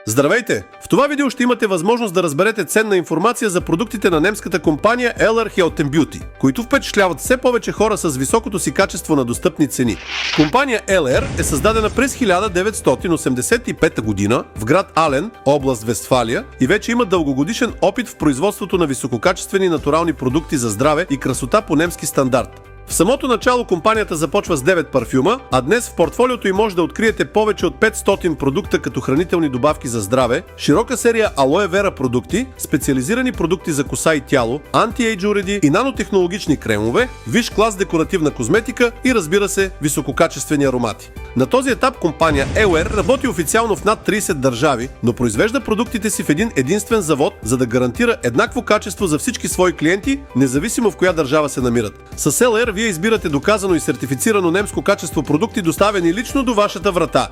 Здравейте! В това видео ще имате възможност да разберете ценна информация за продуктите на немската компания LR Health & Beauty, които впечатляват все повече хора с високото си качество на достъпни цени. Компания LR е създадена през 1985 година в град Ален, област Вестфалия, и вече има дългогодишен опит в производството на висококачествени натурални продукти за здраве и красота по немски стандарт. В самото начало компанията започва с 9 парфюма, а днес в портфолиото й може да откриете повече от 500 продукта като хранителни добавки за здраве, широка серия алоe вера продукти, специализирани продукти за коса и тяло, анти-ейдж уреди и нанотехнологични кремове, висш клас декоративна козметика и, разбира се, висококачествени аромати. На този етап компания LR работи официално в над 30 държави, но произвежда продуктите си в един единствен завод, за да гарантира еднакво качество за всички свои клиенти, независимо в коя държава се намират. С LR вие избирате доказано и сертифицирано немско качество продукти, доставени лично до вашата врата.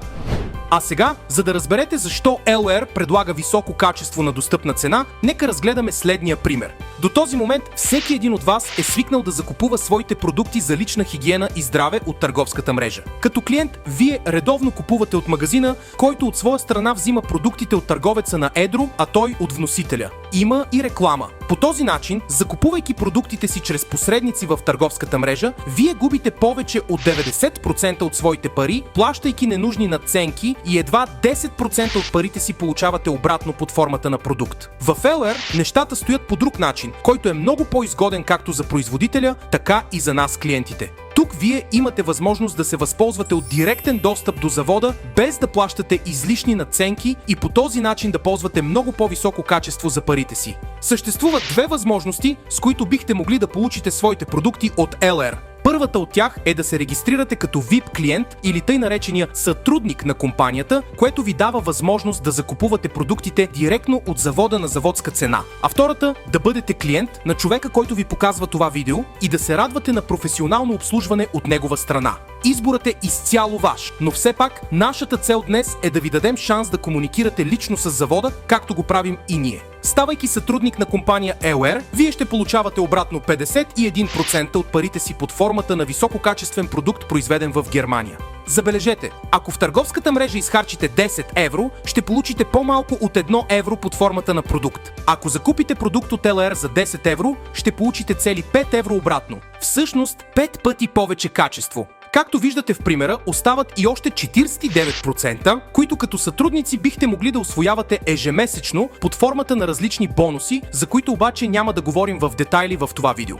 А сега, за да разберете защо LR предлага високо качество на достъпна цена, нека разгледаме следния пример. До този момент всеки един от вас е свикнал да закупува своите продукти за лична хигиена и здраве от търговската мрежа. Като клиент, вие редовно купувате от магазина, който от своя страна взима продуктите от търговеца на едро, а той от вносителя. Има и реклама. По този начин, закупувайки продуктите си чрез посредници в търговската мрежа, вие губите повече от 90% от своите пари, плащайки ненужни надценки, и едва 10% от парите си получавате обратно под формата на продукт. В LR нещата стоят по друг начин, който е много по-изгоден както за производителя, така и за нас клиентите. Тук вие имате възможност да се възползвате от директен достъп до завода, без да плащате излишни надценки и по този начин да ползвате много по-високо качество за парите си. Съществуват две възможности, с които бихте могли да получите своите продукти от LR. Първата от тях е да се регистрирате като VIP клиент или тъй наречения сътрудник на компанията, което ви дава възможност да закупувате продуктите директно от завода на заводска цена. А втората – да бъдете клиент на човека, който ви показва това видео и да се радвате на професионално обслужване от негова страна. Изборът е изцяло ваш, но все пак нашата цел днес е да ви дадем шанс да комуникирате лично с завода, както го правим и ние. Ставайки сътрудник на компания LR, вие ще получавате обратно 51% от парите си под формата на висококачествен продукт, произведен в Германия. Забележете, ако в търговската мрежа изхарчите 10 евро, ще получите по-малко от 1 евро под формата на продукт. Ако закупите продукт от LR за 10 евро, ще получите цели 5 евро обратно. Всъщност 5 пъти повече качество. Както виждате в примера, остават и още 49%, които като сътрудници бихте могли да усвоявате ежемесечно под формата на различни бонуси, за които обаче няма да говорим в детайли в това видео.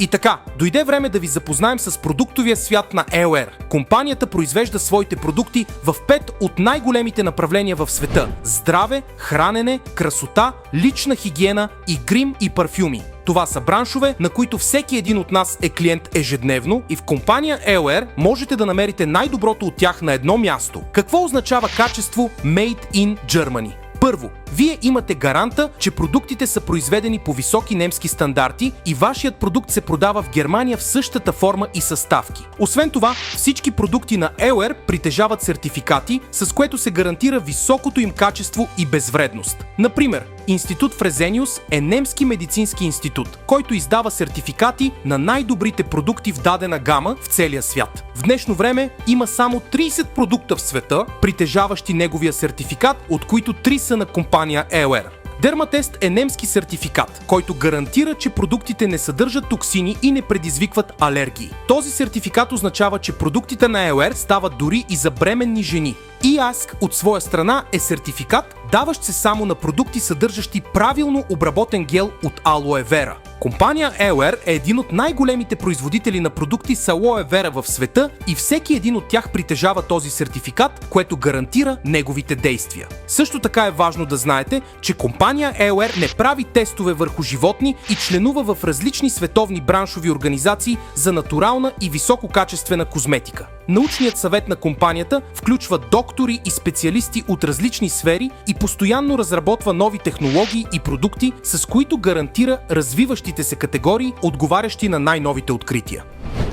И така, дойде време да ви запознаем с продуктовия свят на LR. Компанията произвежда своите продукти в 5 от най-големите направления в света – здраве, хранене, красота, лична хигиена и грим и парфюми. Това са браншове, на които всеки един от нас е клиент ежедневно и в компания LR можете да намерите най-доброто от тях на едно място. Какво означава качество Made in Germany? Първо, вие имате гаранта, че продуктите са произведени по високи немски стандарти и вашият продукт се продава в Германия в същата форма и съставки. Освен това, всички продукти на LR притежават сертификати, с което се гарантира високото им качество и безвредност. Например, Институт Фрезениус е немски медицински институт, който издава сертификати на най-добрите продукти в дадена гама в целия свят. В днешно време има само 30 продукта в света, притежаващи неговия сертификат, от които 3 са на компания LR. Дерматест е немски сертификат, който гарантира, че продуктите не съдържат токсини и не предизвикват алергии. Този сертификат означава, че продуктите на LR стават дори и за бременни жени. eAsk от своя страна е сертификат, даващ се само на продукти, съдържащи правилно обработен гел от алоe вера. Компания LR е един от най-големите производители на продукти с алоe вера в света и всеки един от тях притежава този сертификат, което гарантира неговите действия. Също така е важно да знаете, че компания LR не прави тестове върху животни и членува в различни световни браншови организации за натурална и висококачествена козметика. Научният съвет на компанията включва доктори и специалисти от различни сфери и постоянно разработва нови технологии и продукти, с които гарантира развиващите се категории, отговарящи на най-новите открития.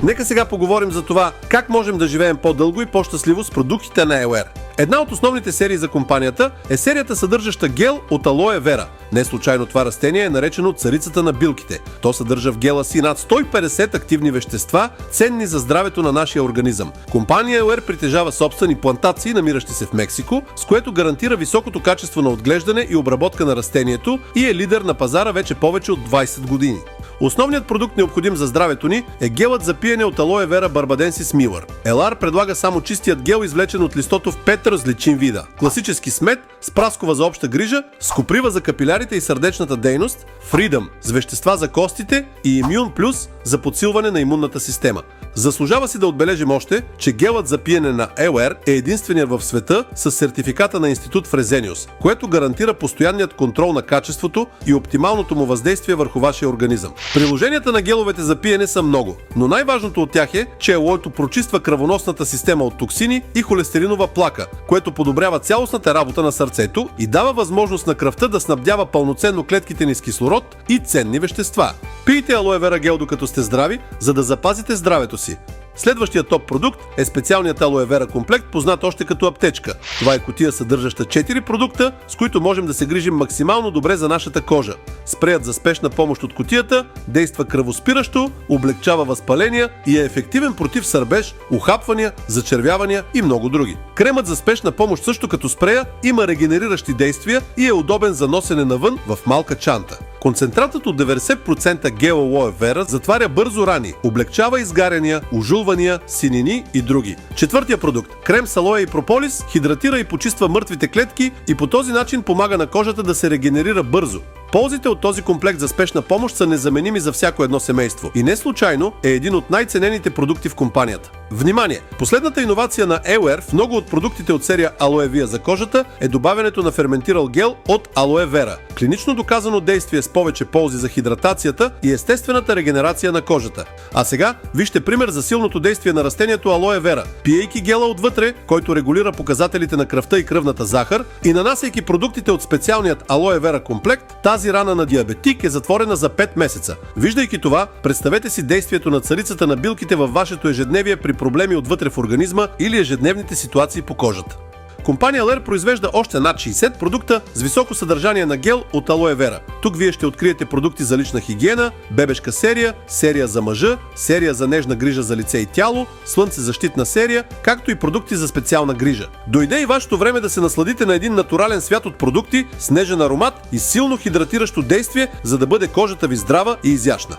Нека сега поговорим за това как можем да живеем по-дълго и по-щастливо с продуктите на LR. Една от основните серии за компанията е серията, съдържаща гел от алоe вера. Не случайно това растение е наречено царицата на билките. То съдържа в гела си над 150 активни вещества, ценни за здравето на нашия организъм. Компания LR притежава собствени плантации, намиращи се в Мексико, с което гарантира високото качество на отглеждане и обработка на растението и е лидер на пазара вече повече от 20 години. Основният продукт, необходим за здравето ни, е гелът за пиене от алоe вера Barbadensis Miller. LR предлага само чистият гел, извлечен от листото в 5 различни вида. Класически смет, с праскова за обща грижа, с коприва за капилярите и сърдечната дейност, Freedom с вещества за костите и Immune Plus за подсилване на имунната система. Заслужава си да отбележим още, че гелът за пиене на LR е единственият в света с сертификата на Институт Fresenius, което гарантира постоянният контрол на качеството и оптималното му въздействие върху вашия организъм. Приложенията на геловете за пиене са много, но най-важното от тях е, че алоето прочиства кръвоносната система от токсини и холестеринова плака, което подобрява цялостната работа на сърцето и дава възможност на кръвта да снабдява пълноценно клетките ни с кислород и ценни вещества. Пийте алоe вера гел докато сте здрави, за да запазите здравето си. Следващият топ продукт е специалният алоe вера комплект, познат още като аптечка. Това е кутия, съдържаща 4 продукта, с които можем да се грижим максимално добре за нашата кожа. Спреят за спешна помощ от кутията действа кръвоспиращо, облегчава възпаления и е ефективен против сърбеж, ухапвания, зачервявания и много други. Кремът за спешна помощ също като спрея има регенериращи действия и е удобен за носене навън в малка чанта. Концентратът от 90% гел алоe вера затваря бързо рани, облегчава изгаряния, ужулвания, синини и други. Четвъртия продукт – крем с алоe и прополис, хидратира и почиства мъртвите клетки и по този начин помага на кожата да се регенерира бързо. Ползите от този комплект за спешна помощ са незаменими за всяко едно семейство и не случайно е един от най-ценените продукти в компанията. Внимание! Последната иновация на LR в много от продуктите от серия Aloe Via за кожата е добавянето на ферментирал гел от алоe вера. Клинично доказано действие с повече ползи за хидратацията и естествената регенерация на кожата. А сега вижте пример за силното действие на растението алоe вера. Пиейки гела отвътре, който регулира показателите на кръвта и кръвната захар, и нанасяйки продуктите от специалният алоe вера комплект, тази рана на диабетик е затворена за 5 месеца. Виждайки това, представете си действието на царицата на билките във вашето ежедневие при проблеми отвътре в организма или ежедневните ситуации по кожата. Компания LR произвежда още над 60 продукта с високо съдържание на гел от алоe вера. Тук вие ще откриете продукти за лична хигиена, бебешка серия, серия за мъжа, серия за нежна грижа за лице и тяло, слънцезащитна серия, както и продукти за специална грижа. Дойде и вашето време да се насладите на един натурален свят от продукти с нежен аромат и силно хидратиращо действие, за да бъде кожата ви здрава и изящна.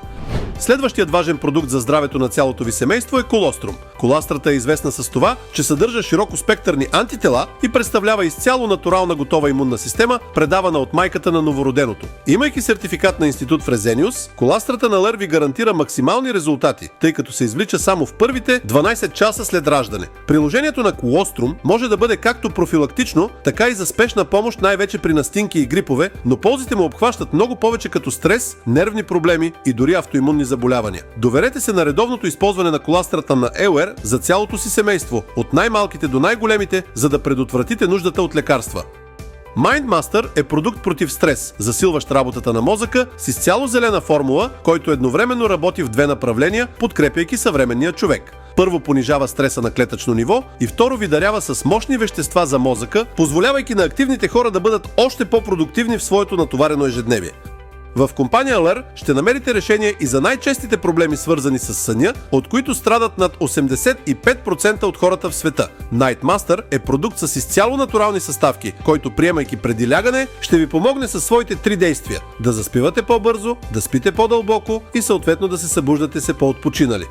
Следващият важен продукт за здравето на цялото ви семейство е колострум. Коластрата е известна с това, че съдържа широкоспектърни антитела и представлява изцяло натурална готова имунна система, предавана от майката на новороденото. Имайки сертификат на Институт Fresenius, коластрата на LR ви гарантира максимални резултати, тъй като се извлича само в първите 12 часа след раждане. Приложението на колострум може да бъде както профилактично, така и за спешна помощ, най-вече при настинки и грипове, но ползите му обхващат много повече като стрес, нервни проблеми и дори автоимунни заболявания. Доверете се на редовното използване на коластрата на LR за цялото си семейство, от най-малките до най-големите, за да предотвратите нуждата от лекарства. MindMaster е продукт против стрес, засилващ работата на мозъка с изцяло зелена формула, който едновременно работи в две направления, подкрепяйки съвременния човек. Първо понижава стреса на клетъчно ниво и второ ви дарява с мощни вещества за мозъка, позволявайки на активните хора да бъдат още по-продуктивни в своето натоварено ежедневие. В компания LR ще намерите решение и за най-честите проблеми, свързани с съня, от които страдат над 85% от хората в света. Nightmaster е продукт с изцяло натурални съставки, който, приемайки преди лягане, ще ви помогне със своите 3 действия: да заспивате по-бързо, да спите по-дълбоко и съответно да се събуждате се по-отпочинали.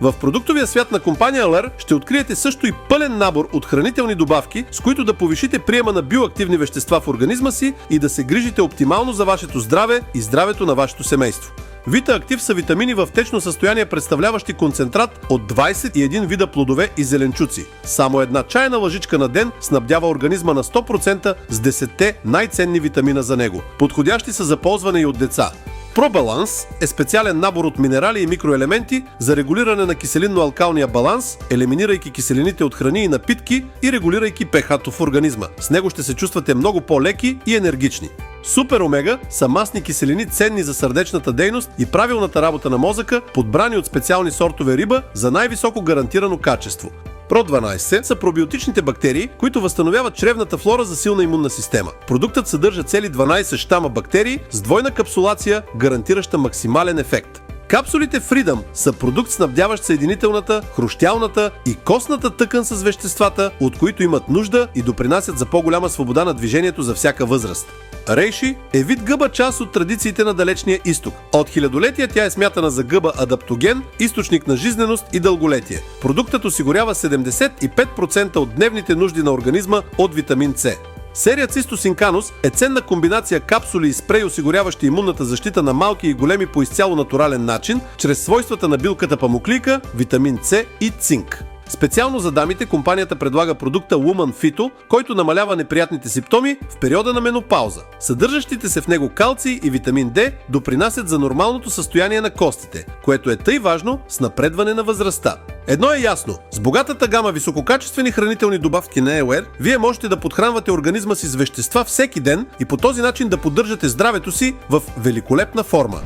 В продуктовия свят на компания LR ще откриете също и пълен набор от хранителни добавки, с които да повишите приема на биоактивни вещества в организма си и да се грижите оптимално за вашето здраве и здравето на вашето семейство. Vita Active са витамини в течно състояние, представляващи концентрат от 21 вида плодове и зеленчуци. Само една чайна лъжичка на ден снабдява организма на 100% с 10 най-ценни витамина за него. Подходящи са за ползване и от деца. ProBalance е специален набор от минерали и микроелементи за регулиране на киселинно-алкалния баланс, елиминирайки киселините от храни и напитки и регулирайки pH-то в организма. С него ще се чувствате много по-леки и енергични. Супер Омега са масни киселини, ценни за сърдечната дейност и правилната работа на мозъка, подбрани от специални сортове риба за най-високо гарантирано качество. Pro 12 са пробиотичните бактерии, които възстановяват чревната флора за силна имунна система. Продуктът съдържа цели 12 щама бактерии с двойна капсулация, гарантираща максимален ефект. Капсулите Freedom са продукт, снабдяващ съединителната, хрущялната и костната тъкан с веществата, от които имат нужда и допринасят за по-голяма свобода на движението за всяка възраст. Рейши е вид гъба, част от традициите на Далечния изток. От хилядолетия тя е смятана за гъба адаптоген, източник на жизненост и дълголетие. Продуктът осигурява 75% от дневните нужди на организма от витамин С. Серия Цистосинканус е ценна комбинация капсули и спрей, осигуряващи имунната защита на малки и големи по изцяло натурален начин, чрез свойствата на билката памуклийка, витамин С и цинк. Специално за дамите компанията предлага продукта Woman Phyto, който намалява неприятните симптоми в периода на менопауза. Съдържащите се в него калций и витамин D допринасят за нормалното състояние на костите, което е тъй важно с напредване на възрастта. Едно е ясно, с богатата гама висококачествени хранителни добавки на EOR, вие можете да подхранвате организма си с вещества всеки ден и по този начин да поддържате здравето си в великолепна форма.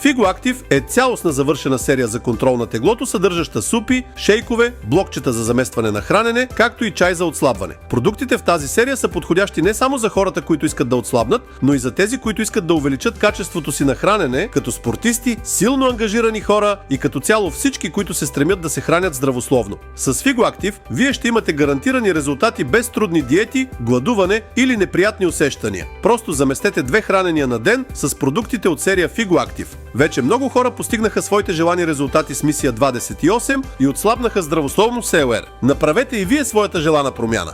FigoActive е цялостна завършена серия за контрол на теглото, съдържаща супи, шейкове, блокчета за заместване на хранене, както и чай за отслабване. Продуктите в тази серия са подходящи не само за хората, които искат да отслабнат, но и за тези, които искат да увеличат качеството си на хранене, като спортисти, силно ангажирани хора и като цяло всички, които се стремят да се хранят здравословно. С FigoActive вие ще имате гарантирани резултати без трудни диети, гладуване или неприятни усещания. Просто заместете 2 хранения на ден с продуктите от серия FigoActive. Вече много хора постигнаха своите желани резултати с мисия 28 и отслабнаха здравословно с EOR. Направете и вие своята желана промяна.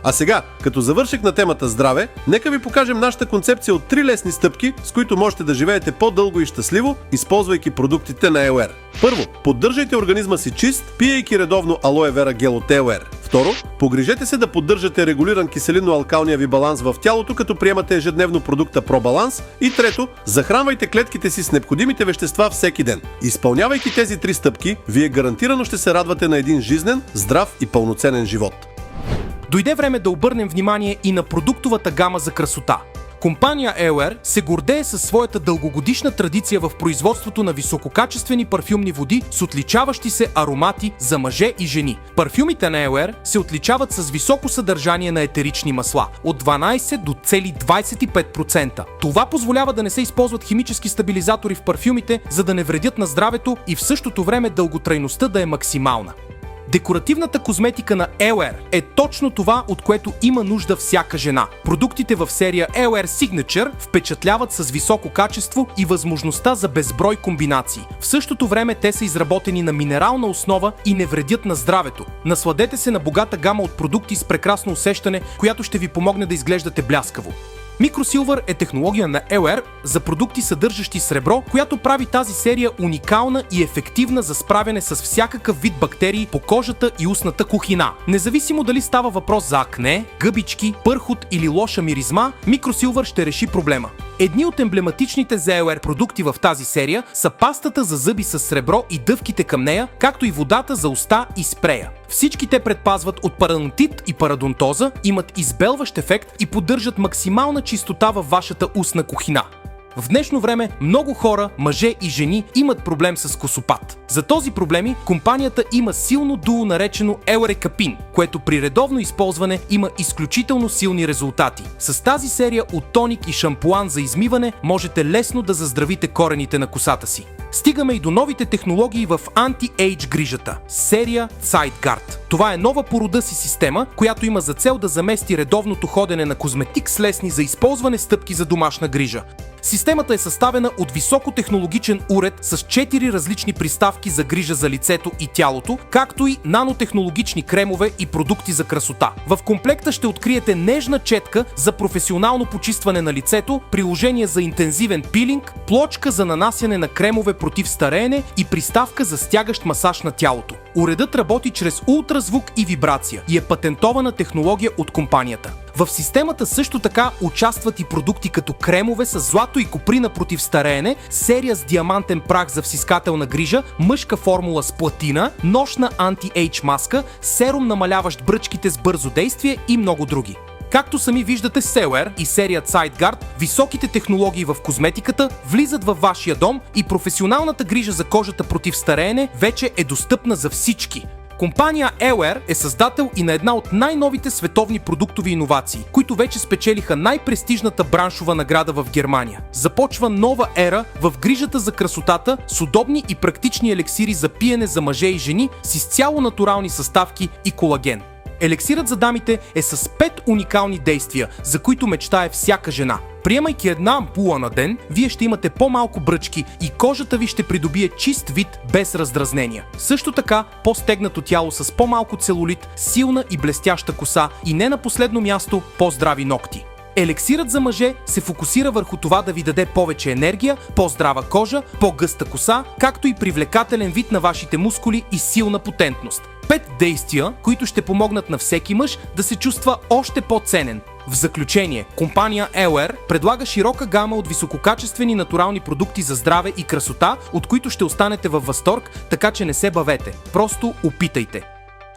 А сега, като завършек на темата здраве, нека ви покажем нашата концепция от 3 лесни стъпки, с които можете да живеете по-дълго и щастливо, използвайки продуктите на EOR. Първо, поддържайте организма си чист, пиейки редовно алоe вера гел от EOR. Второ, погрижете се да поддържате регулиран киселинно-алкалния ви баланс в тялото, като приемате ежедневно продукта ProBalance. И трето, захранвайте клетките си с необходимите вещества всеки ден. Изпълнявайки тези 3 стъпки, вие гарантирано ще се радвате на един жизнен, здрав и пълноценен живот. Дойде време да обърнем внимание и на продуктовата гама за красота. Компания EOR се гордее със своята дългогодишна традиция в производството на висококачествени парфюмни води с отличаващи се аромати за мъже и жени. Парфюмите на EOR се отличават с високо съдържание на етерични масла от 12 до цели 25%. Това позволява да не се използват химически стабилизатори в парфюмите, за да не вредят на здравето и в същото време дълготрайността да е максимална. Декоративната козметика на EOR е точно това, от което има нужда всяка жена. Продуктите в серия EOR Signature впечатляват с високо качество и възможността за безброй комбинации. В същото време те са изработени на минерална основа и не вредят на здравето. Насладете се на богата гама от продукти с прекрасно усещане, която ще ви помогне да изглеждате бляскаво. Microsilver е технология на EOR за продукти, съдържащи сребро, която прави тази серия уникална и ефективна за справяне с всякакъв вид бактерии по кожата и устната кухина. Независимо дали става въпрос за акне, гъбички, пърхот или лоша миризма, Microsilver ще реши проблема. Едни от емблематичните за EOR продукти в тази серия са пастата за зъби с сребро и дъвките към нея, както и водата за уста и спрея. Всички те предпазват от паранотит и парадонтоза, имат избелващ ефект и поддържат максимална чистота във вашата устна кухина. В днешно време много хора, мъже и жени, имат проблем с косопад. За този проблеми компанията има силно дуо, наречено Eurekapin, което при редовно използване има изключително силни резултати. С тази серия от тоник и шампуан за измиване можете лесно да заздравите корените на косата си. Стигаме и до новите технологии в анти-ейдж грижата – серия Sideguard. Това е нова по рода си система, която има за цел да замести редовното ходене на козметик с лесни за използване стъпки за домашна грижа. Системата е съставена от високотехнологичен уред с 4 различни приставки за грижа за лицето и тялото, както и нанотехнологични кремове и продукти за красота. В комплекта ще откриете нежна четка за професионално почистване на лицето, приложение за интензивен пилинг, плочка за нанасяне на кремове против стареене и приставка за стягащ масаж на тялото. Уредът работи чрез ултразвук и вибрация и е патентована технология от компанията. В системата също така участват и продукти като кремове с злато и коприна против стареене, серия с диамантен прах за всискателна грижа, мъжка формула с платина, нощна анти-ейдж маска, серум намаляващ бръчките с бързо действие и много други. Както сами виждате с EOR и серия Sideguard, високите технологии в козметиката влизат във вашия дом и професионалната грижа за кожата против стареене вече е достъпна за всички. Компания L.R. е създател и на една от най-новите световни продуктови иновации, които вече спечелиха най-престижната браншова награда в Германия. Започва нова ера в грижата за красотата с удобни и практични елексири за пиене за мъже и жени с изцяло натурални съставки и колаген. Елексирът за дамите е с 5 уникални действия, за които мечтае всяка жена. Приемайки една ампула на ден, вие ще имате по-малко бръчки и кожата ви ще придобие чист вид без раздразнения. Също така, по-стегнато тяло с по-малко целулит, силна и блестяща коса и не на последно място, по-здрави ногти. Елексирът за мъже се фокусира върху това да ви даде повече енергия, по-здрава кожа, по-гъста коса, както и привлекателен вид на вашите мускули и силна потентност. 5 действия, които ще помогнат на всеки мъж да се чувства още по-ценен. В заключение, компания L.R. предлага широка гама от висококачествени натурални продукти за здраве и красота, от които ще останете във възторг, така че не се бавете. Просто опитайте.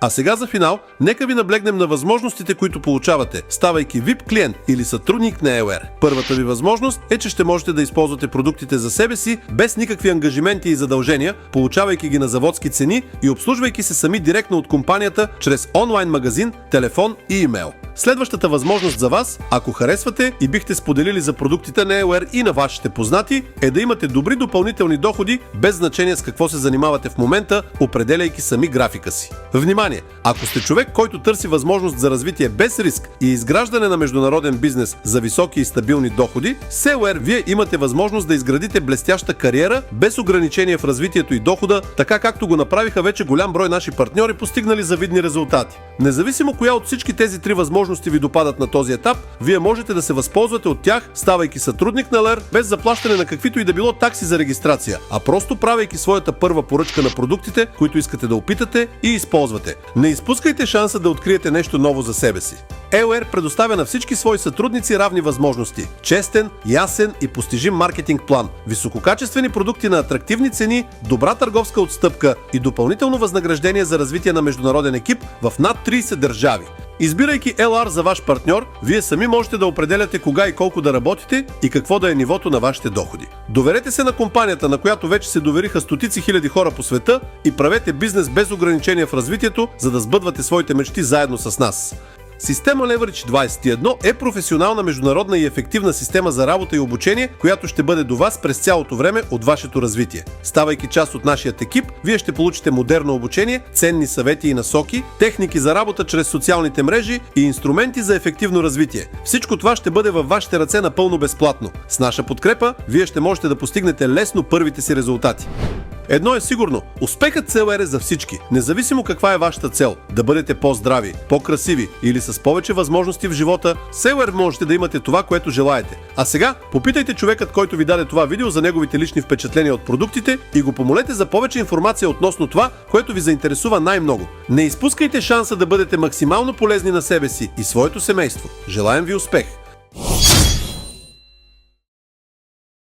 А сега за финал, нека ви наблегнем на възможностите, които получавате, ставайки VIP клиент или сътрудник на L.R. Първата ви възможност е, че ще можете да използвате продуктите за себе си без никакви ангажименти и задължения, получавайки ги на заводски цени и обслужвайки се сами директно от компанията чрез онлайн магазин, телефон и имейл. Следващата възможност за вас, ако харесвате и бихте споделили за продуктите на L.R. и на вашите познати, е да имате добри допълнителни доходи, без значение с какво се занимавате в момента, определяйки сами графика си. Внимание! Ако сте човек, който търси възможност за развитие без риск и изграждане на международен бизнес за високи и стабилни доходи, с L.R. вие имате възможност да изградите блестяща кариера без ограничения в развитието и дохода, така както го направиха вече голям брой наши партньори, постигнали завидни резултати. Независимо коя от всички тези 3 възможности ви допадат на този етап, вие можете да се възползвате от тях, ставайки сътрудник на L.R. без заплащане на каквито и да било такси за регистрация, а просто правейки своята първа поръчка на продуктите, които искате да опитате и използвате. Не изпускайте шанса да откриете нещо ново за себе си. L.R. предоставя на всички свои сътрудници равни възможности. Честен, ясен и постижим маркетинг план, висококачествени продукти на атрактивни цени, добра търговска отстъпка и допълнително възнаграждение за развитие на международен екип в над 30 държави. Избирайки L.R. за ваш партньор, вие сами можете да определяте кога и колко да работите и какво да е нивото на вашите доходи. Доверете се на компанията, на която вече се довериха стотици хиляди хора по света, и правете бизнес без ограничения в развитието, за да сбъдвате своите мечти заедно с нас. Система Leverage 21 е професионална, международна и ефективна система за работа и обучение, която ще бъде до вас през цялото време от вашето развитие. Ставайки част от нашият екип, вие ще получите модерно обучение, ценни съвети и насоки, техники за работа чрез социалните мрежи и инструменти за ефективно развитие. Всичко това ще бъде във вашите ръце напълно безплатно. С наша подкрепа, вие ще можете да постигнете лесно първите си резултати. Едно е сигурно – успехът с L.R. е за всички. Независимо каква е вашата цел – да бъдете по-здрави, по-красиви или с повече възможности в живота, с L.R. можете да имате това, което желаете. А сега попитайте човекът, който ви даде това видео, за неговите лични впечатления от продуктите и го помолете за повече информация относно това, което ви заинтересува най-много. Не изпускайте шанса да бъдете максимално полезни на себе си и своето семейство. Желаем ви успех!